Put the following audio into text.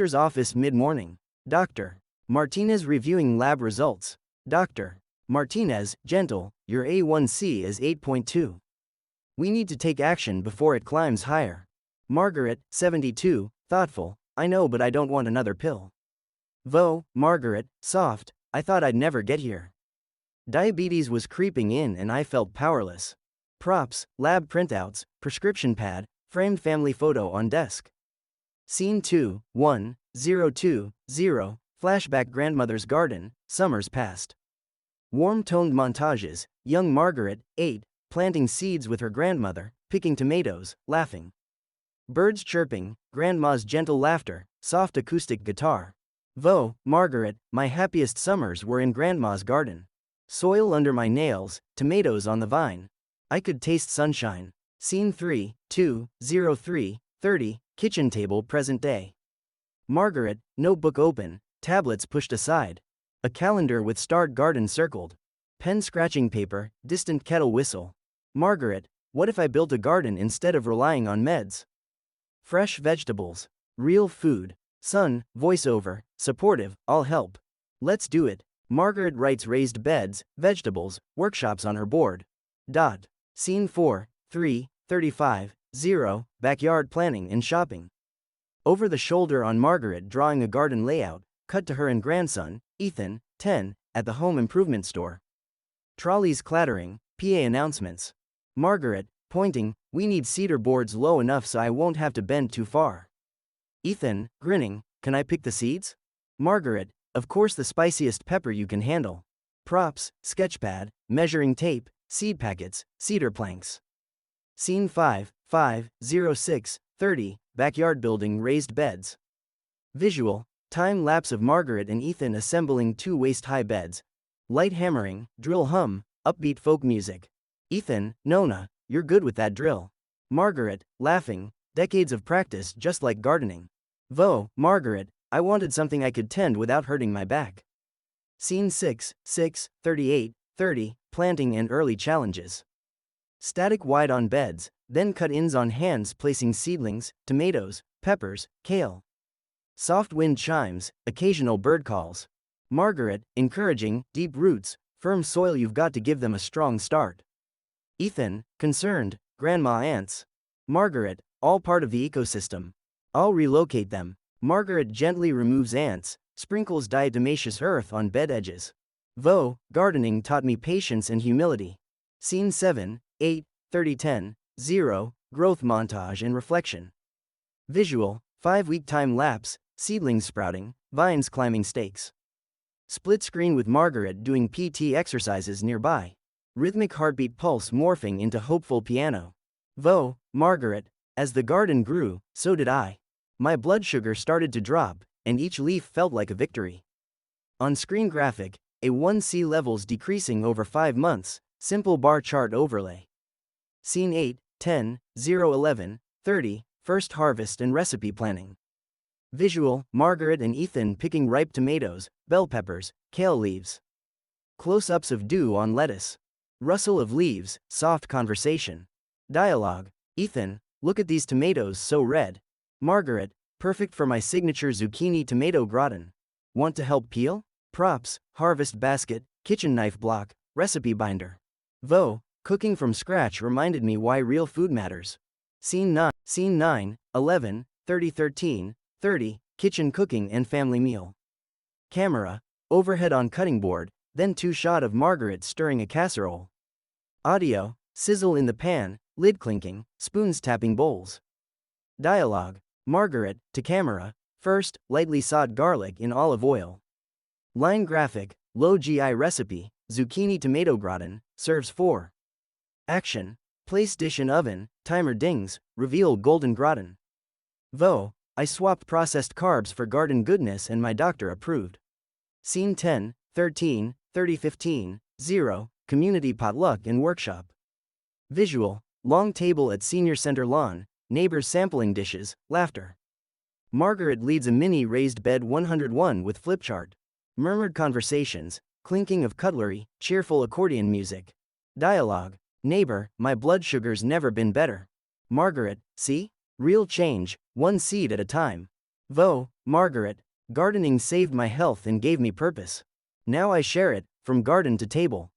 Doctor's office mid-morning. Dr. Martinez reviewing lab results. Dr. Martinez, gentle, your A1C is 8.2. We need to take action before it climbs higher. Margaret, 72, thoughtful, I know but I don't want another pill. Margaret, soft, I thought I'd never get here. Diabetes was creeping in and I felt powerless. Props, lab printouts, prescription pad, framed family photo on desk. Scene 2, 1, 0, 2, 0, flashback grandmother's garden, summers past. Warm-toned montages, young Margaret, 8, planting seeds with her grandmother, picking tomatoes, laughing. Birds chirping, grandma's gentle laughter, soft acoustic guitar. Margaret, my happiest summers were in grandma's garden. Soil under my nails, tomatoes on the vine. I could taste sunshine. Scene 3, 2, 0, 3, 30, kitchen table present day. Margaret, notebook open, tablets pushed aside. A calendar with starred garden circled. Pen scratching paper, distant kettle whistle. Margaret, what if I built a garden instead of relying on meds? Fresh vegetables. Real food. Son, voiceover, supportive, I'll help. Let's do it. Margaret writes raised beds, vegetables, workshops on her board. Scene 4, 3, 35, 0, backyard planning and shopping. Over the shoulder on Margaret drawing a garden layout, cut to her and grandson, Ethan, 10, at the home improvement store. Trolleys clattering, PA announcements. Margaret, pointing, we need cedar boards low enough so I won't have to bend too far. Ethan, grinning, can I pick the seeds? Margaret, of course the spiciest pepper you can handle. Props, sketchpad, measuring tape, seed packets, cedar planks. Scene 5, 5, 0, 6, 30, backyard building raised beds. Visual, time lapse of Margaret and Ethan assembling 2 waist-high beds. Light hammering, drill hum, upbeat folk music. Ethan, Nona, you're good with that drill. Margaret, laughing, decades of practice just like gardening. Margaret, I wanted something I could tend without hurting my back. Scene 6, 6, 38, 30, planting and early challenges. Static wide on beds, then cut-ins on hands placing seedlings, tomatoes, peppers, kale. Soft wind chimes, occasional bird calls. Margaret, encouraging, deep roots, firm soil, you've got to give them a strong start. Ethan, concerned, grandma ants. Margaret, all part of the ecosystem. I'll relocate them. Margaret gently removes ants, sprinkles diatomaceous earth on bed edges. Gardening taught me patience and humility. Scene 7, 8, 30, 10, 0, growth montage and reflection. Visual, 5-week time lapse, seedlings sprouting, vines climbing stakes. Split screen with Margaret doing PT exercises nearby. Rhythmic heartbeat pulse morphing into hopeful piano. Margaret, as the garden grew, so did I. My blood sugar started to drop, and each leaf felt like a victory. On-screen graphic, A1C levels decreasing over 5 months, simple bar chart overlay. Scene 8, 10, 0, 11, 30, first harvest and recipe planning. Visual, Margaret and Ethan picking ripe tomatoes, bell peppers, kale leaves. Close-ups of dew on lettuce. Rustle of leaves, soft conversation. Dialogue, Ethan, look at these tomatoes so red. Margaret, perfect for my signature zucchini tomato gratin. Want to help peel? Props, harvest basket, kitchen knife block, recipe binder. Cooking from scratch reminded me why real food matters. Scene 9, 11, 30, 13, 30, kitchen cooking and family meal. Camera, overhead on cutting board, then 2 shot of Margaret stirring a casserole. Audio, sizzle in the pan, lid clinking, spoons tapping bowls. Dialogue, Margaret, to camera, first, lightly sawed garlic in olive oil. Line graphic, low GI recipe, zucchini tomato gratin, serves 4. Action, place dish in oven, timer dings, reveal golden gratin. I swapped processed carbs for garden goodness and my doctor approved. Scene 10, 13, 30, 15, 0, community potluck and workshop. Visual, long table at senior center lawn, neighbors sampling dishes, laughter. Margaret leads a mini raised bed 101 with flip chart. Murmured conversations, clinking of cutlery, cheerful accordion music. Dialogue, neighbor, my blood sugar's never been better. Margaret, see? Real change, 1 seed at a time. Margaret, gardening saved my health and gave me purpose. Now I share it, from garden to table.